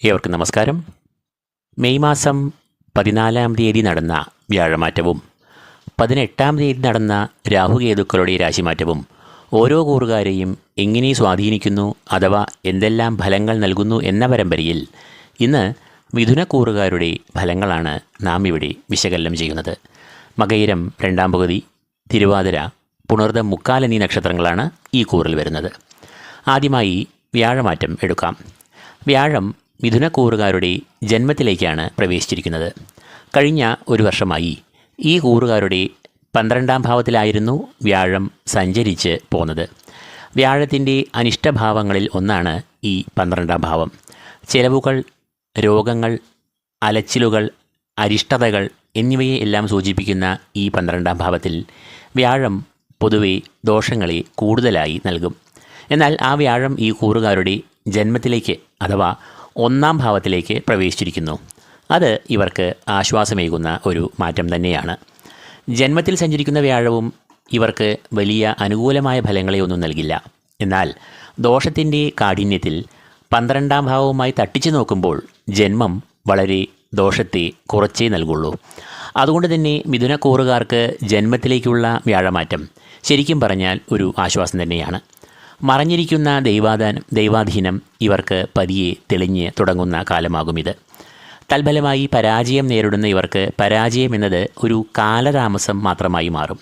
ഏവർക്കും നമസ്കാരം. മെയ് മാസം 14-ാം തീയതി നടന്ന വ്യാഴമാറ്റവും 18-ാം തീയതി നടന്ന രാഹുകേതുക്കളുടെ രാശിമാറ്റവും ഓരോ കൂറുകാരെയും എങ്ങനെ സ്വാധീനിക്കുന്നു അഥവാ എന്തെല്ലാം ഫലങ്ങൾ നൽകുന്നു എന്ന പരമ്പരയിൽ ഇന്ന് മിഥുനക്കൂറുകാരുടെ ഫലങ്ങളാണ് നാം ഇവിടെ വിശകലനം ചെയ്യുന്നത്. മകയിരം 2-ാം പകുതി, തിരുവാതിര, പുണർദം 3/4 എന്നീ നക്ഷത്രങ്ങളാണ് ഈ കൂറിൽ വരുന്നത്. ആദ്യമായി വ്യാഴമാറ്റം എടുക്കാം. വ്യാഴം മിഥുനക്കൂറുകാരുടെ ജന്മത്തിലേക്കാണ് പ്രവേശിച്ചിരിക്കുന്നത്. കഴിഞ്ഞ ഒരു വർഷമായി ഈ കൂറുകാരുടെ 12-ാം ഭാവത്തിലായിരുന്നു വ്യാഴം സഞ്ചരിച്ച് പോന്നത്. വ്യാഴത്തിൻ്റെ അനിഷ്ടഭാവങ്ങളിൽ ഒന്നാണ് ഈ 12-ാം ഭാവം. ചെലവുകൾ, രോഗങ്ങൾ, അലച്ചിലുകൾ, അരിഷ്ടതകൾ എന്നിവയെ എല്ലാം സൂചിപ്പിക്കുന്ന ഈ 12-ാം ഭാവത്തിൽ വ്യാഴം പൊതുവെ ദോഷങ്ങളെ കൂടുതലായി നൽകും. എന്നാൽ ആ വ്യാഴം ഈ കൂറുകാരുടെ ജന്മത്തിലേക്ക് അഥവാ 1-ാം ഭാവത്തിലേക്ക് പ്രവേശിച്ചിരിക്കുന്നു. അത് ഇവർക്ക് ആശ്വാസമേകുന്ന ഒരു മാറ്റം തന്നെയാണ്. ജന്മത്തിൽ സഞ്ചരിക്കുന്ന വ്യാഴവും ഇവർക്ക് വലിയ അനുകൂലമായ ഫലങ്ങളെ ഒന്നും നൽകില്ല. എന്നാൽ ദോഷത്തിൻ്റെ കാഠിന്യത്തിൽ 12-ാം ഭാവവുമായി തട്ടിച്ചു നോക്കുമ്പോൾ ജന്മം വളരെ ദോഷത്തെ കുറച്ചേ നൽകുള്ളൂ. അതുകൊണ്ട് തന്നെ മിഥുനക്കൂറുകാർക്ക് ജന്മത്തിലേക്കുള്ള വ്യാഴമാറ്റം ശരിക്കും പറഞ്ഞാൽ ഒരു ആശ്വാസം തന്നെയാണ്. മറഞ്ഞിരിക്കുന്ന ദൈവാധീനം ഇവർക്ക് പതിയെ തെളിഞ്ഞ് തുടങ്ങുന്ന കാലമാകുമിത്. തൽഫലമായി പരാജയം നേരിടുന്ന ഇവർക്ക് പരാജയം എന്നത് ഒരു കാലതാമസം മാത്രമായി മാറും.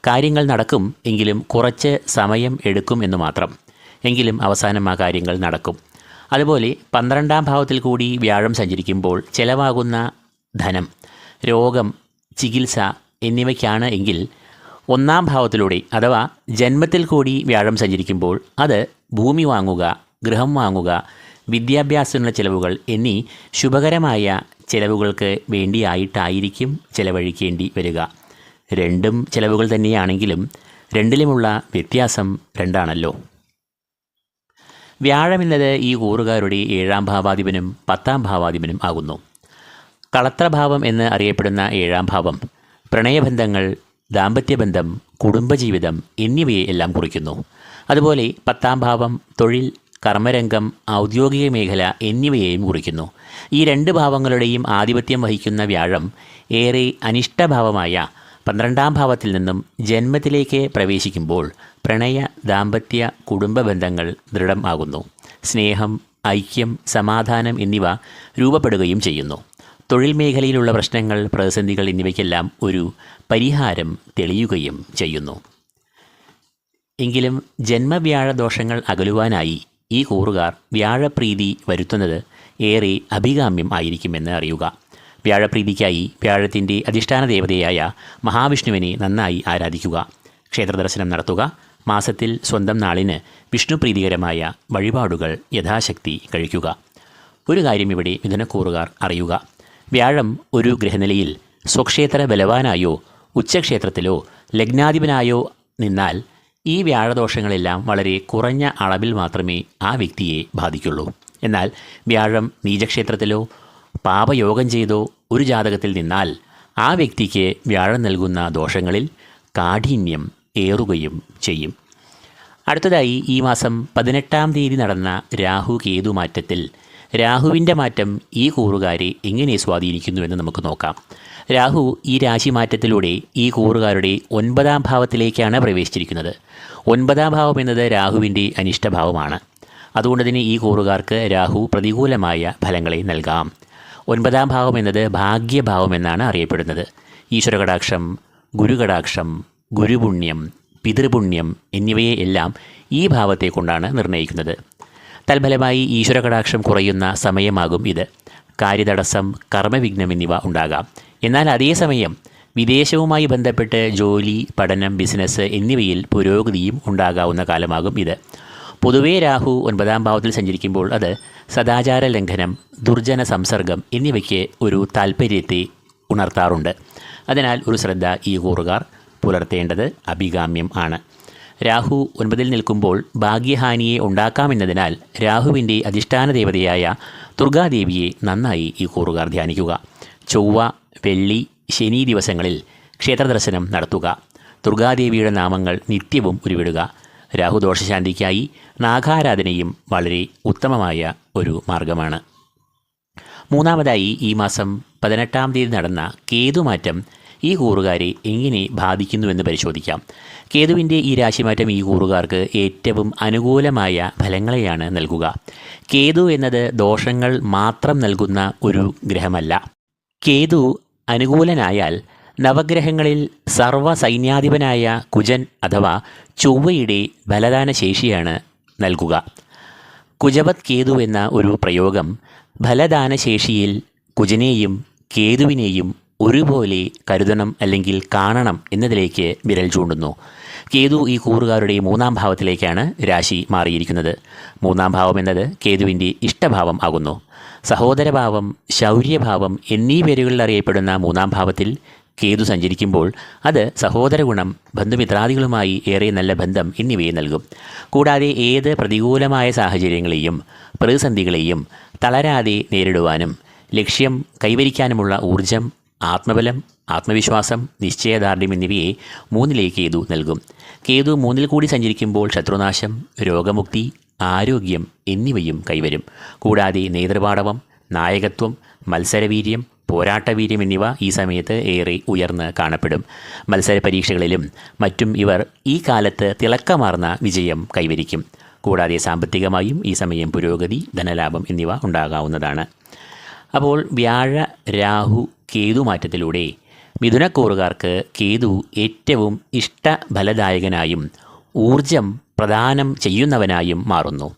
കാര്യങ്ങൾ നടക്കും, എങ്കിലും കുറച്ച് സമയം എടുക്കും എന്ന് മാത്രം. എങ്കിലും അവസാനം ആ കാര്യങ്ങൾ നടക്കും. അതുപോലെ 12-ാം ഭാവത്തിൽ കൂടി വ്യാഴം സഞ്ചരിക്കുമ്പോൾ ചെലവാകുന്ന ധനം, രോഗം, ചികിത്സ എന്നിവയ്ക്കാണ് എങ്കിൽ 1-ാം ഭാവത്തിലൂടെ അഥവാ ജന്മത്തിൽ കൂടി വ്യാഴം സഞ്ചരിക്കുമ്പോൾ അത് ഭൂമി വാങ്ങുക, ഗൃഹം വാങ്ങുക, വിദ്യാഭ്യാസത്തിനുള്ള ചിലവുകൾ എന്നീ ശുഭകരമായ ചിലവുകൾക്ക് വേണ്ടിയായിട്ടായിരിക്കും ചിലവഴിക്കേണ്ടി വരിക. രണ്ടും ചിലവുകൾ തന്നെയാണെങ്കിലും രണ്ടിലുമുള്ള വ്യത്യാസം രണ്ടാണല്ലോ. വ്യാഴമെന്നത് ഈ കൂറുകാരുടെ 7-ാം ഭാവാധിപനും 10-ാം ഭാവാധിപനും ആകുന്നു. കളത്രഭാവം എന്ന് അറിയപ്പെടുന്ന 7-ാം ഭാവം പ്രണയബന്ധങ്ങൾ, ദാമ്പത്യബന്ധം, കുടുംബജീവിതം എന്നിവയെ എല്ലാം കുറിക്കുന്നു. അതുപോലെ 10-ാം ഭാവം തൊഴിൽ, കർമ്മരംഗം, ഔദ്യോഗിക മേഖല എന്നിവയെയും കുറിക്കുന്നു. ഈ 2 ഭാവങ്ങളുടെയും ആധിപത്യം വഹിക്കുന്ന വ്യാഴം ഏറെ അനിഷ്ടഭാവമായ 12-ാം ഭാവത്തിൽ നിന്നും ജന്മത്തിലേക്ക് പ്രവേശിക്കുമ്പോൾ പ്രണയ, ദാമ്പത്യ, കുടുംബ ബന്ധങ്ങൾ ദൃഢം ആകുന്നു. സ്നേഹം, ഐക്യം, സമാധാനം എന്നിവ രൂപപ്പെടുകയും ചെയ്യുന്നു. തൊഴിൽ മേഖലയിലുള്ള പ്രശ്നങ്ങൾ, പ്രതിസന്ധികൾ എന്നിവയ്ക്കെല്ലാം ഒരു പരിഹാരം തെളിയുകയും ചെയ്യുന്നു. എങ്കിലും ജന്മവ്യാഴദോഷങ്ങൾ അകലുവാനായി ഈ കൂറുകാർ വ്യാഴപ്രീതി വരുത്തുന്നത് ഏറെ അഭികാമ്യം ആയിരിക്കുമെന്ന് അറിയുക. വ്യാഴപ്രീതിക്കായി വ്യാഴത്തിൻ്റെ അധിഷ്ഠാന ദേവതയായ മഹാവിഷ്ണുവിനെ നന്നായി ആരാധിക്കുക. ക്ഷേത്രദർശനം നടത്തുക. മാസത്തിൽ സ്വന്തം നാളിന് വിഷ്ണുപ്രീതികരമായ വഴിപാടുകൾ യഥാശക്തി കഴിക്കുക. ഒരു കാര്യം ഇവിടെ മിഥുനക്കൂറുകാർ അറിയുക. വ്യാഴം ഒരു ഗ്രഹനിലയിൽ സ്വക്ഷേത്ര ബലവാനായോ ഉച്ചക്ഷേത്രത്തിലോ ലഗ്നാധിപനായോ നിന്നാൽ ഈ വ്യാഴദോഷങ്ങളെല്ലാം വളരെ കുറഞ്ഞ അളവിൽ മാത്രമേ ആ വ്യക്തിയെ ബാധിക്കുള്ളൂ. എന്നാൽ വ്യാഴം നീചക്ഷേത്രത്തിലോ പാപയോഗം ചെയ്തോ ഒരു ജാതകത്തിൽ നിന്നാൽ ആ വ്യക്തിക്ക് വ്യാഴം നൽകുന്ന ദോഷങ്ങളിൽ കാഠിന്യം ഏറുകയും ചെയ്യും. അടുത്തതായി ഈ മാസം 18-ാം തീയതി നടന്ന രാഹു കേതു മാറ്റത്തിൽ രാഹുവിൻ്റെ മാറ്റം ഈ കൂറുകാരെ എങ്ങനെ സ്വാധീനിക്കുന്നുവെന്ന് നമുക്ക് നോക്കാം. രാഹു ഈ രാശിമാറ്റത്തിലൂടെ ഈ കൂറുകാരുടെ 9-ാം ഭാവത്തിലേക്കാണ് പ്രവേശിച്ചിരിക്കുന്നത്. 9-ാം ഭാവം എന്നത് രാഹുവിൻ്റെ അനിഷ്ടഭാവമാണ്. അതുകൊണ്ട് തന്നെ ഈ കൂറുകാർക്ക് രാഹു പ്രതികൂലമായ ഫലങ്ങളെ നൽകാം. 9-ാം ഭാവം എന്നത് ഭാഗ്യഭാവം എന്നാണ് അറിയപ്പെടുന്നത്. ഈശ്വരകടാക്ഷം, ഗുരുകടാക്ഷം, ഗുരുപുണ്യം, പിതൃപുണ്യം എന്നിവയെ എല്ലാം ഈ ഭാവത്തെ കൊണ്ടാണ് നിർണ്ണയിക്കുന്നത്. തൽഫലമായി ഈശ്വരകടാക്ഷം കുറയുന്ന സമയമാകും ഇത്. കാര്യതടസ്സം, കർമ്മവിഘ്നം എന്നിവ ഉണ്ടാകാം. എന്നാൽ അതേസമയം വിദേശവുമായി ബന്ധപ്പെട്ട് ജോലി, പഠനം, ബിസിനസ് എന്നിവയിൽ പുരോഗതിയും ഉണ്ടാകാവുന്ന കാലമാകും ഇത്. പൊതുവേ രാഹു 9-ാം ഭാവത്തിൽ സഞ്ചരിക്കുമ്പോൾ അത് സദാചാര ലംഘനം, ദുർജന സംസർഗം എന്നിവയ്ക്ക് ഒരു താൽപ്പര്യത്തെ ഉണർത്താറുണ്ട്. അതിനാൽ ഒരു ശ്രദ്ധ ഈ കൂറുകാർ പുലർത്തേണ്ടത് അഭികാമ്യം ആണ്. രാഹു 9-ൽ നിൽക്കുമ്പോൾ ഭാഗ്യഹാനിയെ ഉണ്ടാക്കാമെന്നതിനാൽ രാഹുവിൻ്റെ അധിഷ്ഠാന ദേവതയായ ദുർഗാദേവിയെ നന്നായി ഈ കൂറുകാർ ധ്യാനിക്കുക. ചൊവ്വ, വെള്ളി, ശനി ദിവസങ്ങളിൽ ക്ഷേത്രദർശനം നടത്തുക. ദുർഗാദേവിയുടെ നാമങ്ങൾ നിത്യവും ഉരുവിടുക. രാഹുദോഷശാന്തിക്കായി നാഗാരാധനയും വളരെ ഉത്തമമായ ഒരു മാർഗമാണ്. മൂന്നാമതായി ഈ മാസം 18-ാം തീയതി നടന്ന കേതുമാറ്റം ഈ കൂറുകാരെ എങ്ങനെ ബാധിക്കുന്നുവെന്ന് പരിശോധിക്കാം. കേതുവിൻ്റെ ഈ രാശിമാറ്റം ഈ കൂറുകാർക്ക് ഏറ്റവും അനുകൂലമായ ഫലങ്ങളെയാണ് നൽകുക. കേതു എന്നത് ദോഷങ്ങൾ മാത്രം നൽകുന്ന ഒരു ഗ്രഹമല്ല. കേതു അനുകൂലനായാൽ നവഗ്രഹങ്ങളിൽ സർവ്വസൈന്യാധിപനായ കുജൻ അഥവാ ചൊവ്വയുടെ ബലദാന ശേഷിയാണ് നൽകുക. കുജവത് കേതു എന്ന ഒരു പ്രയോഗം ഫലദാനശേഷിയിൽ കുജനെയും കേതുവിനെയും ഒരുപോലെ കരുതണം അല്ലെങ്കിൽ കാണണം എന്നതിലേക്ക് വിരൽ ചൂണ്ടുന്നു. കേതു ഈ കൂറുകാരുടെ 3-ാം ഭാവത്തിലേക്കാണ് രാശി മാറിയിരിക്കുന്നത്. 3-ാം ഭാവം എന്നത് കേതുവിൻ്റെ ഇഷ്ടഭാവം ആകുന്നു. സഹോദരഭാവം, ശൗര്യഭാവം എന്നീ പേരുകളിൽ അറിയപ്പെടുന്ന 3-ാം ഭാവത്തിൽ കേതു സഞ്ചരിക്കുമ്പോൾ അത് സഹോദരഗുണം, ബന്ധുമിത്രാദികളുമായി ഏറെ നല്ല ബന്ധം എന്നിവയെ നൽകും. കൂടാതെ ഏത് പ്രതികൂലമായ സാഹചര്യങ്ങളെയും പ്രതിസന്ധികളെയും തളരാതെ നേരിടുവാനും ലക്ഷ്യം കൈവരിക്കാനുമുള്ള ഊർജം, ആത്മബലം, ആത്മവിശ്വാസം, നിശ്ചയദാർഢ്യം എന്നിവയെ 3-ലേക്ക് കേതു നൽകും. കേതു 3-ൽ കൂടി സഞ്ചരിക്കുമ്പോൾ ശത്രുനാശം, രോഗമുക്തി, ആരോഗ്യം എന്നിവയും കൈവരും. കൂടാതെ നേതൃപാടവം, നായകത്വം, മത്സരവീര്യം, പോരാട്ടവീര്യം എന്നിവ ഈ സമയത്ത് ഏറെ ഉയർന്ന് കാണപ്പെടും. മത്സര പരീക്ഷകളിലും മറ്റും ഇവർ ഈ കാലത്ത് തിളക്കമാർന്ന വിജയം കൈവരിക്കും. കൂടാതെ സാമ്പത്തികമായും ഈ സമയം പുരോഗതി, ധനലാഭം എന്നിവ ഉണ്ടാകാവുന്നതാണ്. അപ്പോൾ വ്യാഴ രാഹു കേതു മാറ്റത്തിലൂടെ മിഥുനക്കൂറുകാർക്ക് കേതു ഏറ്റവും ഇഷ്ടഫലദായകനായും ഊർജം പ്രദാനം ചെയ്യുന്നവനായും മാറുന്നു.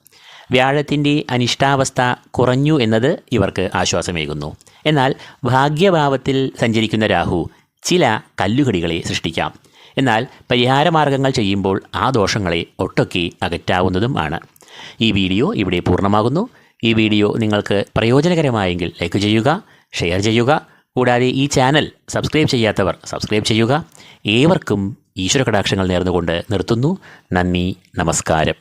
വ്യാഴത്തിൻ്റെ അനിഷ്ടാവസ്ഥ കുറഞ്ഞു എന്നത് ഇവർക്ക് ആശ്വാസമേകുന്നു. എന്നാൽ ഭാഗ്യഭാവത്തിൽ സഞ്ചരിക്കുന്ന രാഹു ചില കല്ലുകടികളെ സൃഷ്ടിക്കാം. എന്നാൽ പരിഹാരമാർഗങ്ങൾ ചെയ്യുമ്പോൾ ആ ദോഷങ്ങളെ ഒട്ടൊക്കെ അകറ്റാവുന്നതും ആണ്. ഈ വീഡിയോ ഇവിടെ പൂർണ്ണമാകുന്നു. ഈ വീഡിയോ നിങ്ങൾക്ക് പ്രയോജനകരമായെങ്കിൽ ലൈക്ക് ചെയ്യുക, ഷെയർ ചെയ്യുക. കൂടാതെ ഈ ചാനൽ സബ്സ്ക്രൈബ് ചെയ്യാത്തവർ സബ്സ്ക്രൈബ് ചെയ്യുക. ഏവർക്കും ഈശ്വര കടാക്ഷങ്ങൾ നേർന്നുകൊണ്ട് നിർത്തുന്നു. നന്ദി, നമസ്കാരം.